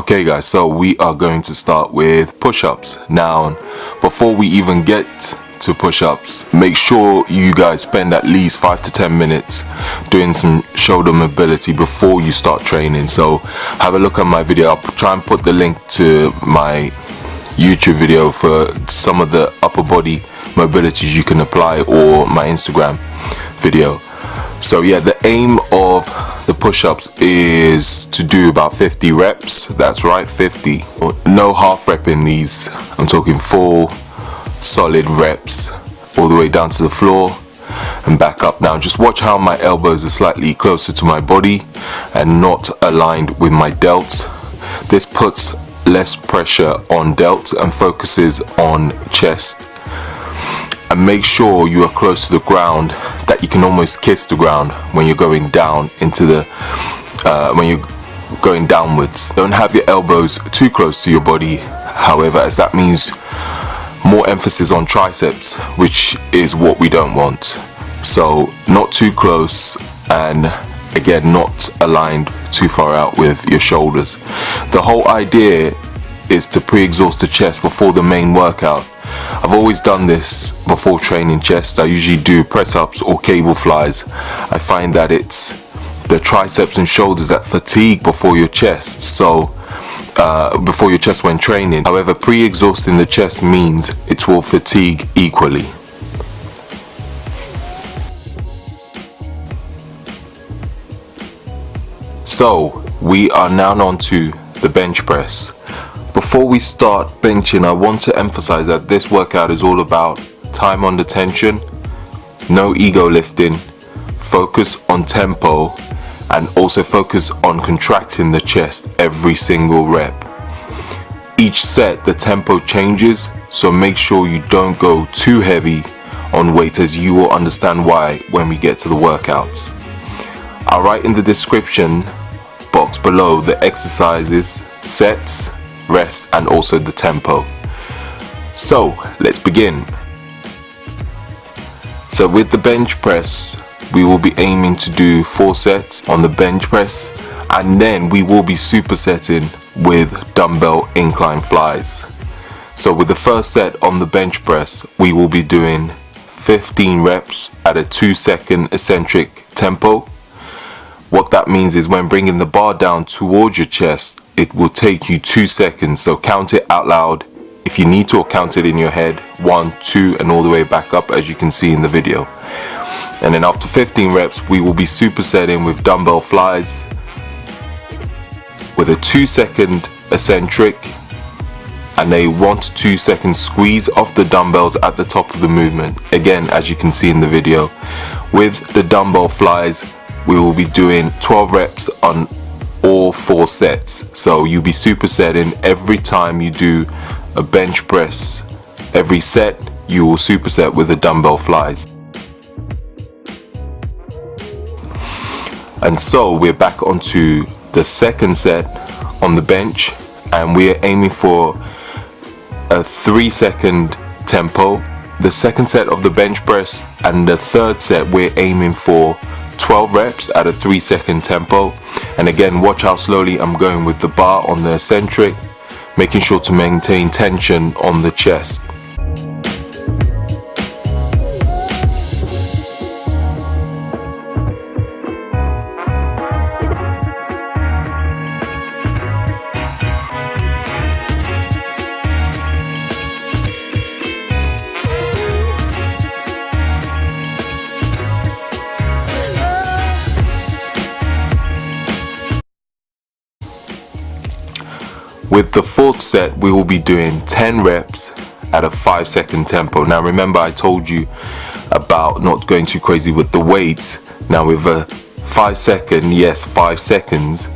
Okay guys, so we are going to start with push-ups. Now, before we even get to push-ups, make sure you guys spend at least 5 to 10 minutes doing some shoulder mobility before you start training. So have a look at my video. I'll try and put the link to my YouTube video for some of the upper body mobilities you can apply, or my Instagram video. So yeah, the aim of the push-ups is to do about 50 reps. That's right, 50. No half rep in these. I'm talking full solid reps all the way down to the floor and back up. Now just watch how my elbows are slightly closer to my body and not aligned with my delts. This puts less pressure on delts and focuses on chest. And make sure you are close to the ground, that you can almost kiss the ground when you're going down into the when you're going downwards. Don't have your elbows too close to your body, however, as that means more emphasis on triceps, which is what we don't want. So not too close, and again not aligned too far out with your shoulders. The whole idea is to pre-exhaust the chest before the main workout. I've always done this before training chest. I usually do press-ups or cable flies. I find that it's the triceps and shoulders that fatigue before your chest, so before your chest when training. However, pre-exhausting the chest means it will fatigue equally. So we are now on to the bench press. Before we start benching, I want to emphasize that this workout is all about time under tension, no ego lifting, focus on tempo, and also focus on contracting the chest every single rep. Each set the tempo changes, so make sure you don't go too heavy on weight, as you will understand why when we get to the workouts. I'll write in the description box below the exercises, sets, rest, and also the tempo. So let's begin. So with the bench press, we will be aiming to do 4 sets on the bench press, and then we will be supersetting with dumbbell incline flies. So with the first set on the bench press, we will be doing 15 reps at a 2-second eccentric tempo. What that means is when bringing the bar down towards your chest, it will take you 2 seconds, so count it out loud if you need to, or count it in your head, 1, 2, and all the way back up, as you can see in the video. And then after 15 reps, we will be supersetting with dumbbell flies with a 2-second eccentric and a 1 to 2 second squeeze of the dumbbells at the top of the movement, again as you can see in the video. With the dumbbell flies, we will be doing 12 reps on all 4 sets. So you'll be supersetting every time you do a bench press. Every set you will superset with the dumbbell flies. And so we're back onto the second set on the bench, and we're aiming for a 3-second tempo. The second set of the bench press and the third set, we're aiming for 12 reps at a 3-second tempo. And again, watch how slowly I'm going with the bar on the eccentric, making sure to maintain tension on the chest. With the fourth set, we will be doing 10 reps at a 5-second tempo. Now remember, I told you about not going too crazy with the weights. Now with a 5-second, yes, 5 seconds,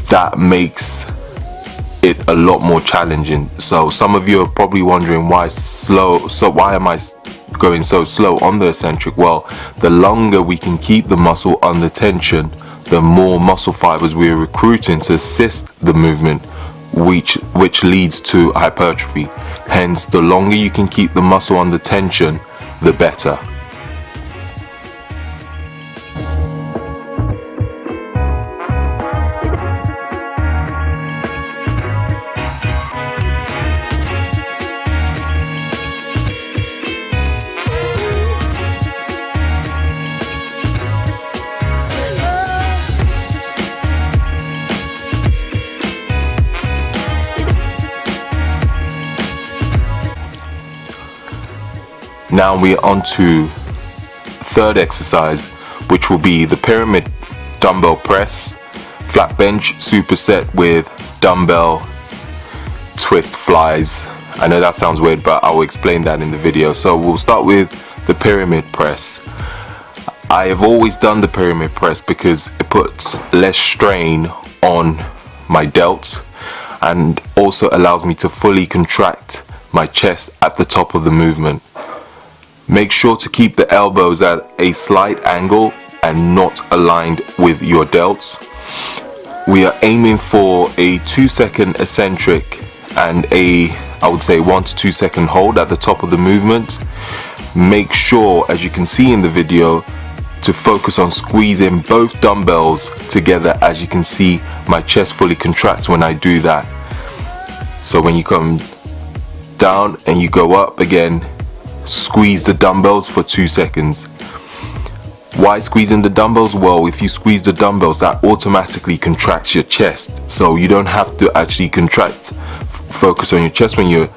that makes it a lot more challenging. So some of you are probably wondering why slow. So why am I going so slow on the eccentric? Well, the longer we can keep the muscle under tension, the more muscle fibers we are recruiting to assist the movement, which leads to hypertrophy. Hence, the longer you can keep the muscle under tension, the better. Now we're on to third exercise, which will be the pyramid dumbbell press, flat bench superset with dumbbell twist flies. I know that sounds weird, but I will explain that in the video. So we'll start with the pyramid press. I have always done the pyramid press because it puts less strain on my delts and also allows me to fully contract my chest at the top of the movement. Make sure to keep the elbows at a slight angle and not aligned with your delts. We are aiming for a 2-second eccentric and I would say 1 to 2 second hold at the top of the movement. Make sure, as you can see in the video, to focus on squeezing both dumbbells together. As you can see, my chest fully contracts when I do that. So when you come down and you go up again, squeeze the dumbbells for 2 seconds. Why squeezing the dumbbells? Well, if you squeeze the dumbbells, that automatically contracts your chest, so you don't have to actually focus on your chest when you're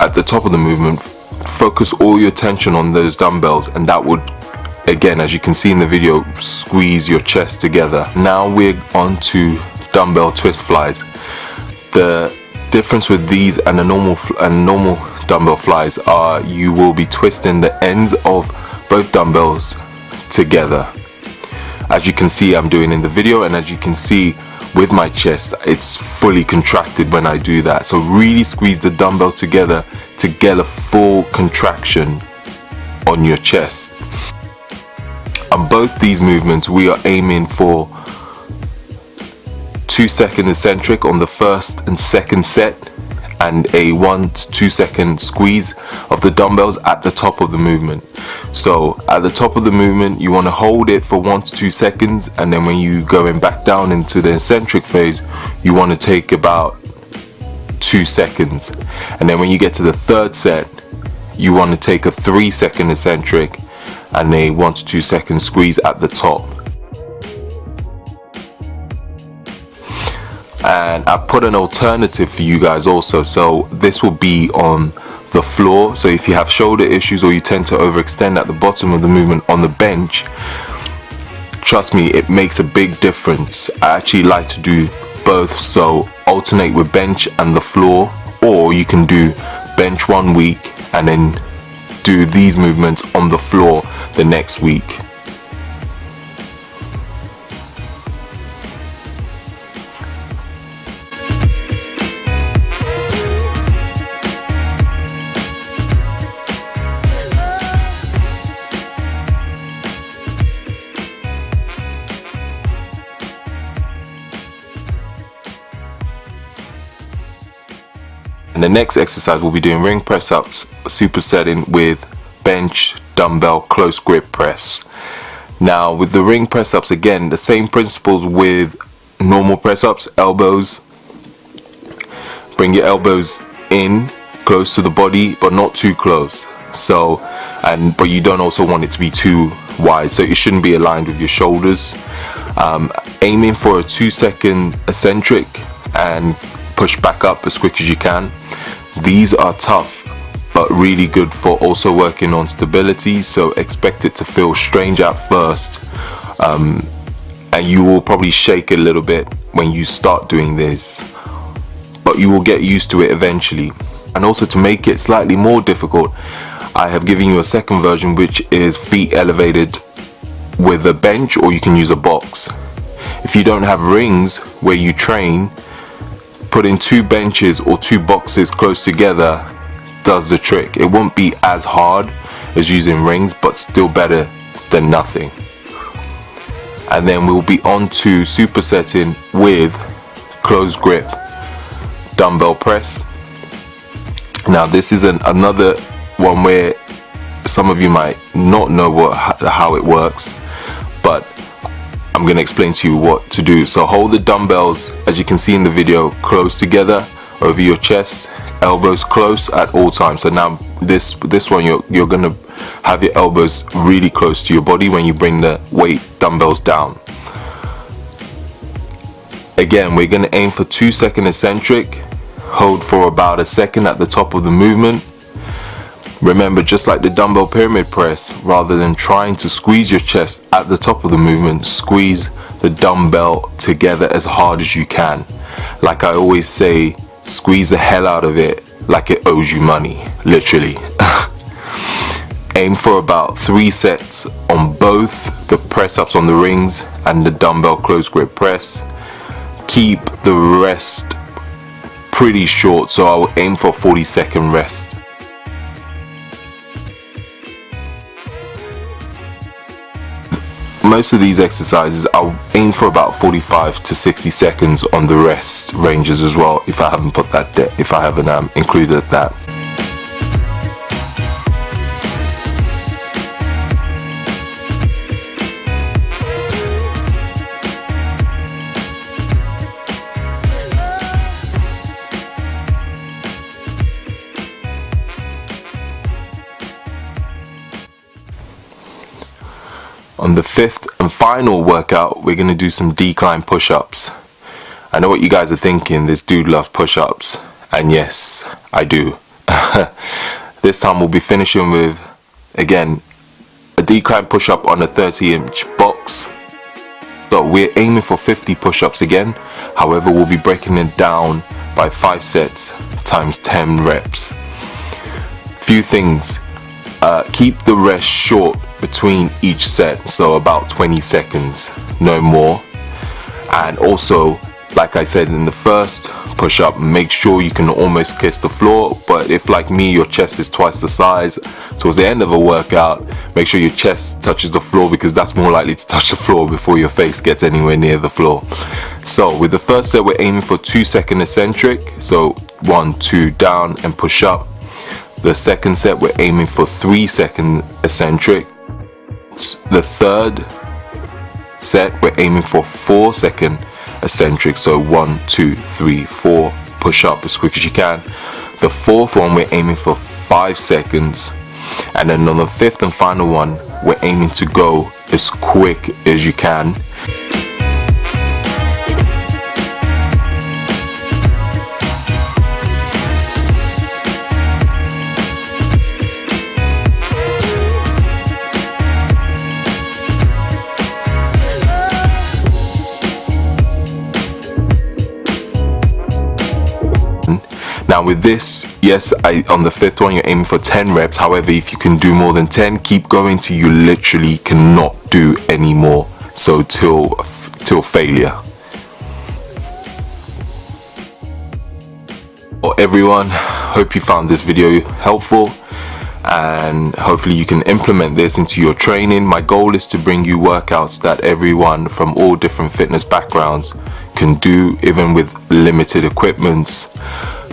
at the top of the movement. Focus all your tension on those dumbbells, and that would, again, as you can see in the video, squeeze your chest together. Now we're on to dumbbell twist flies. The difference with these and the normal dumbbell flies are you will be twisting the ends of both dumbbells together, as you can see I'm doing in the video, and as you can see with my chest, it's fully contracted when I do that. So really squeeze the dumbbell together to get a full contraction on your chest. On both these movements, we are aiming for 2-second eccentric on the first and second set, and a 1 to 2 second squeeze of the dumbbells at the top of the movement. So at the top of the movement, you want to hold it for 1 to 2 seconds, and then when you going back down into the eccentric phase, you want to take about 2 seconds. And then when you get to the third set, you want to take a 3-second eccentric and a 1 to 2 second squeeze at the top. And I put an alternative for you guys also, so this will be on the floor. So if you have shoulder issues or you tend to overextend at the bottom of the movement on the bench, trust me, it makes a big difference. I actually like to do both, so alternate with bench and the floor, or you can do bench 1 week and then do these movements on the floor the next week. And the next exercise we'll be doing ring press ups, supersetting with bench dumbbell close grip press. Now with the ring press ups, again, the same principles with normal press ups. Elbows, bring your elbows in close to the body but not too close. So, but you don't also want it to be too wide, so it shouldn't be aligned with your shoulders. Aiming for a 2-second eccentric and push back up as quick as you can. These are tough but really good for also working on stability, so expect it to feel strange at first, and you will probably shake a little bit when you start doing this, but you will get used to it eventually. And also, to make it slightly more difficult, I have given you a second version, which is feet elevated with a bench, or you can use a box. If you don't have rings where you train, putting 2 benches or 2 boxes close together does the trick. It won't be as hard as using rings, but still better than nothing. And then we'll be on to supersetting with close grip dumbbell press. Now this is another one where some of you might not know how it works, but I'm going to explain to you what to do. So hold the dumbbells, as you can see in the video, close together over your chest, elbows close at all times. So now this one, you're going to have your elbows really close to your body when you bring the weight dumbbells down. Again, we're going to aim for 2-second eccentric, hold for about a second at the top of the movement, Remember, just like the dumbbell pyramid press, rather than trying to squeeze your chest at the top of the movement, squeeze the dumbbell together as hard as you can. Like I always say, squeeze the hell out of it like it owes you money, literally. Aim for about 3 sets on both the press ups on the rings and the dumbbell close grip press. Keep the rest pretty short, so I'll aim for 40-second rest. Most of these exercises I'll aim for about 45 to 60 seconds on the rest ranges as well, if I haven't put that if I haven't included that. On the 5th and final workout, we're going to do some decline push-ups. I know what you guys are thinking, this dude loves push-ups. And yes, I do. This time we'll be finishing with, again, a decline push-up on a 30-inch box. So we're aiming for 50 push-ups again. However, we'll be breaking it down by 5 sets times 10 reps. Few things. Keep the rest short between each set, so about 20 seconds, no more. And also, like I said in the first push-up, make sure you can almost kiss the floor. But if, like me, your chest is twice the size, towards the end of a workout, make sure your chest touches the floor, because that's more likely to touch the floor before your face gets anywhere near the floor. So with the first set, we're aiming for 2-second eccentric, so 1, 2 down and push up. The second set, we're aiming for 3-second eccentric. The third set, we're aiming for 4-second eccentric, so 1, 2, 3, 4, push up as quick as you can. The fourth one, we're aiming for 5 seconds, and then on the 5th and final one, we're aiming to go as quick as you can. Now with this, yes, on the 5th one, you're aiming for 10 reps. However, if you can do more than 10, keep going till you literally cannot do any more. So till failure. Well, everyone, hope you found this video helpful, and hopefully you can implement this into your training. My goal is to bring you workouts that everyone from all different fitness backgrounds can do, even with limited equipment.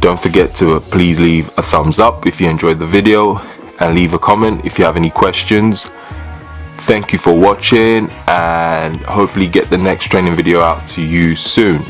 Don't forget to please leave a thumbs up if you enjoyed the video, and leave a comment if you have any questions. Thank you for watching, and hopefully get the next training video out to you soon.